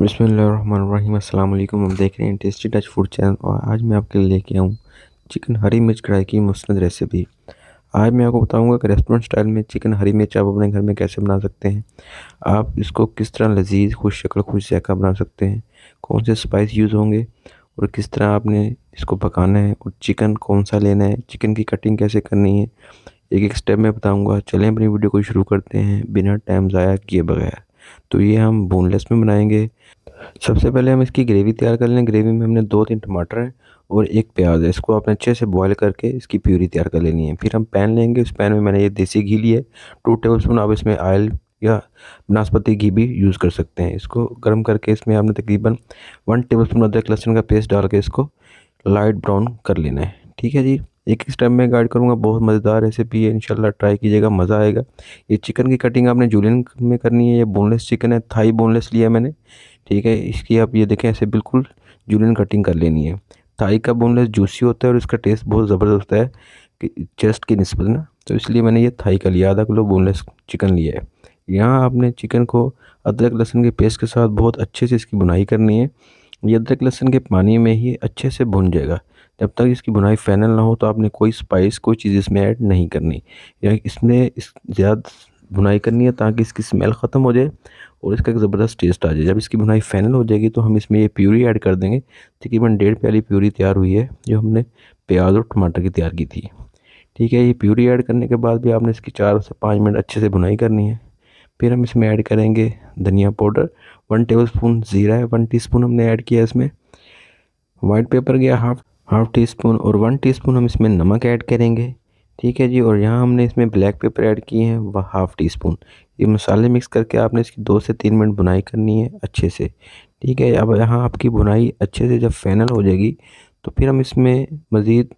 बिस्मिल्लाहिर्रहमानिर्रहीम। अस्सलाम वालेकुम। हम देख रहे हैं टेस्टी टच फूड चैनल और आज मैं आपके लिए लेके आऊँ चिकन हरी मिर्च कढ़ाई की मुस्लिम रेसिपी। आज मैं आपको बताऊंगा कि रेस्टोरेंट स्टाइल में चिकन हरी मिर्च आप अपने घर में कैसे बना सकते हैं। आप इसको किस तरह लजीज खुश शक्ल खुश जायका बना सकते हैं, कौन से स्पाइस यूज़ होंगे और किस तरह आपने इसको पकाना है और चिकन कौन सा लेना है, चिकन की कटिंग कैसे करनी है, एक एक स्टेप में बताऊंगा। चलें अपनी वीडियो को शुरू करते हैं बिना टाइम ज़ाया किए बगैर। तो ये हम बोनलेस में बनाएंगे। सबसे पहले हम इसकी ग्रेवी तैयार कर लें। ग्रेवी में हमने 2-3 टमाटर हैं और एक प्याज है, इसको आपने अच्छे से बॉईल करके इसकी प्यूरी तैयार कर लेनी है। फिर हम पैन लेंगे, उस पैन में मैंने ये देसी घी लिया है 2 टेबलस्पून। आप इसमें ऑयल या नाशपाती घी भी यूज़ कर सकते हैं। इसको गर्म करके इसमें आपने तकरीबन 1 टेबलस्पून अदरक लहसुन का पेस्ट डाल के इसको लाइट ब्राउन कर लेना है। ठीक है जी। एक एक स्टेप में गाइड करूँगा, बहुत मज़ेदार रेसिपी है, इंशाल्लाह ट्राई कीजिएगा, मज़ा आएगा। ये चिकन की कटिंग आपने जूलियन में करनी है। ये बोनलेस चिकन है, थाई बोनलेस लिया मैंने। ठीक है, इसकी आप ये देखें ऐसे बिल्कुल जूलियन कटिंग कर लेनी है। थाई का बोनलेस जूसी होता है और इसका टेस्ट बहुत ज़बरदस्त होता है कि चेस्ट की निस्बत ना, तो इसलिए मैंने ये थाई का लिया, आधा किलो बोनलेस चिकन लिया है। यहाँ आपने चिकन को अदरक लहसुन के पेस्ट के साथ बहुत अच्छे से इसकी बुनाई करनी है। ये अदरक लहसुन के पानी में ही अच्छे से भुन जाएगा। जब तक इसकी बुनाई फाइनल ना हो तो आपने कोई स्पाइस कोई चीज़ इसमें ऐड नहीं करनी, या इसमें इस ज़्यादा बुनाई करनी है ताकि इसकी स्मेल ख़त्म हो जाए और इसका एक ज़बरदस्त टेस्ट आ जाए। जब इसकी बुनाई फाइनल हो जाएगी तो हम इसमें ये प्यूरी ऐड कर देंगे। तकरीबन 1.5 प्याली प्यूरी तैयार हुई है जो हमने प्याज और टमाटर की तैयार की थी। ठीक है, ये प्यूरी ऐड करने के बाद भी आपने इसकी 4 से 5 मिनट अच्छे से बुनाई करनी है। फिर हम इसमें ऐड करेंगे धनिया पाउडर 1 टेबलस्पून, ज़ीरा है 1 टीस्पून हमने ऐड किया इसमें, वाइट पेपर गया हाफ टी स्पून और 1 टीस्पून हम इसमें नमक ऐड करेंगे। ठीक है जी। और यहाँ हमने इसमें ब्लैक पेपर ऐड किए हैं वह हाफ टी स्पून। ये मसाले मिक्स करके आपने इसकी 2 से 3 मिनट बुनाई करनी है अच्छे से। ठीक है, अब यहाँ आपकी बुनाई अच्छे से जब फाइनल हो जाएगी तो फिर हम इसमें मज़ीद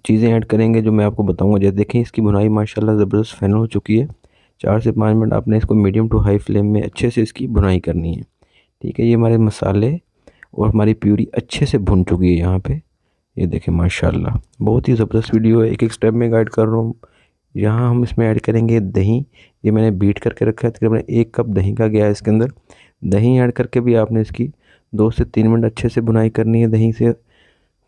चीज़ें ऐड करेंगे जो मैं आपको बताऊँगा। जैसे देखें इसकी बुनाई माशाल्लाह ज़बरदस्त फाइनल हो चुकी है। 4 से 5 मिनट आपने इसको मीडियम टू हाई फ्लेम में अच्छे से इसकी बुनाई करनी है। ठीक है, ये हमारे मसाले और हमारी प्यूरी अच्छे से भुन चुकी है यहाँ पे। ये देखें माशाल्लाह बहुत ही ज़बरदस्त वीडियो है, एक एक स्टेप में गाइड कर रहा हूँ। यहाँ हम इसमें ऐड करेंगे दही। ये मैंने बीट करके रखा है, तकरीबन 1 कप दही का गया है इसके अंदर। दही ऐड करके भी आपने इसकी 2 से 3 मिनट अच्छे से बुनाई करनी है दही से।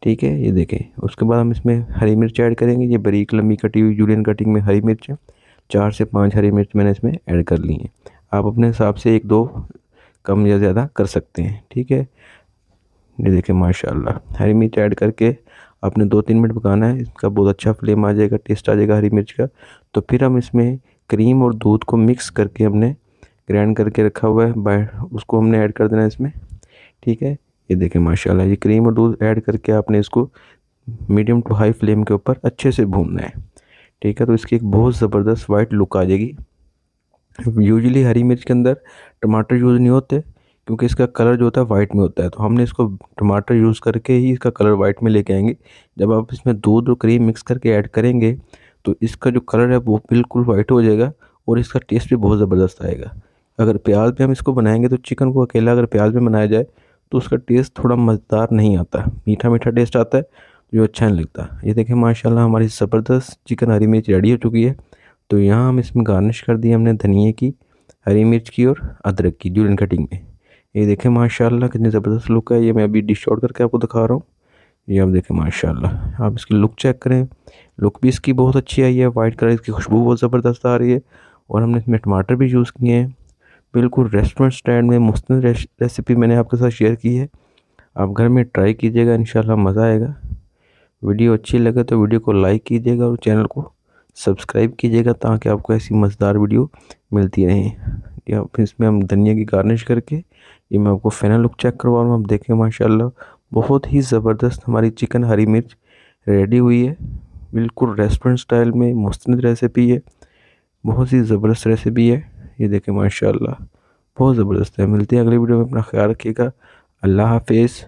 ठीक है, ये देखें। उसके बाद हम इसमें हरी मिर्च ऐड करेंगे। ये बारीक लंबी कटी हुई जूलियन कटिंग में हरी मिर्च है, 4 से 5 हरी मिर्च मैंने इसमें ऐड कर ली हैं। आप अपने हिसाब से 1-2 कम या ज़्यादा कर सकते हैं। ठीक है, ये देखें माशाल्लाह हरी मिर्च ऐड करके आपने 2-3 मिनट पकाना है। इसका बहुत अच्छा फ्लेम आ जाएगा, टेस्ट आ जाएगा हरी मिर्च का। तो फिर हम इसमें क्रीम और दूध को मिक्स करके हमने ग्राइंड करके रखा हुआ है, उसको हमने ऐड कर देना है इसमें। ठीक है, ये देखें माशाल्लाह ये क्रीम और दूध ऐड करके आपने इसको मीडियम टू हाई फ्लेम के ऊपर अच्छे से भूनना है। ठीक है, तो इसकी एक बहुत ज़बरदस्त वाइट लुक आ जाएगी। यूजुअली हरी मिर्च के अंदर टमाटर यूज़ नहीं होते क्योंकि इसका कलर जो होता है वाइट में होता है, तो हमने इसको टमाटर यूज़ करके ही इसका कलर वाइट में लेके आएंगे। जब आप इसमें दूध और क्रीम मिक्स करके ऐड करेंगे तो इसका जो कलर है वो बिल्कुल वाइट हो जाएगा और इसका टेस्ट भी बहुत ज़बरदस्त आएगा। अगर प्याज पे हम इसको बनाएंगे तो चिकन को अकेला अगर प्याज में बनाया जाए तो उसका टेस्ट थोड़ा मज़ेदार नहीं आता, मीठा मीठा टेस्ट आता है जो अच्छा नहीं लगता। ये देखें माशाल्लाह हमारी ज़बरदस्त चिकन हरी मिर्च रेडी हो चुकी है। तो यहाँ हम इसमें गार्निश कर दी हमने धनिए की, हरी मिर्च की और अदरक की जूलियन कटिंग में। ये देखें माशाल्लाह कितनी ज़बरदस्त लुक है। ये मैं अभी डिश आउट करके आपको दिखा रहा हूँ। ये आप देखें माशाल्लाह, आप इसकी लुक चेक करें, लुक भी इसकी बहुत अच्छी आई है, वाइट कलर की खुशबू बहुत ज़बरदस्त आ रही है। और हमने इसमें टमाटर भी यूज़ किए हैं। बिल्कुल रेस्टोरेंट स्टाइल में मुस्तनद रेसिपी मैंने आपके साथ शेयर की है। आप घर में ट्राई कीजिएगा, इंशाल्लाह मज़ा आएगा। वीडियो अच्छी लगे तो वीडियो को लाइक कीजिएगा और चैनल को सब्सक्राइब कीजिएगा ताकि आपको ऐसी मज़ेदार वीडियो मिलती रहें। या फिर इसमें हम धनिया की गार्निश करके ये मैं आपको फाइनल लुक चेक करवा रहा हूँ। आप देखें माशाल्लाह बहुत ही ज़बरदस्त हमारी चिकन हरी मिर्च रेडी हुई है। बिल्कुल रेस्टोरेंट स्टाइल में मुस्तनद रेसिपी है, बहुत ही ज़बरदस्त रेसिपी है। ये देखें माशाल्लाह बहुत ज़बरदस्त है। मिलते हैं अगली वीडियो में, अपना ख्याल रखिएगा। अल्लाह हाफिज़।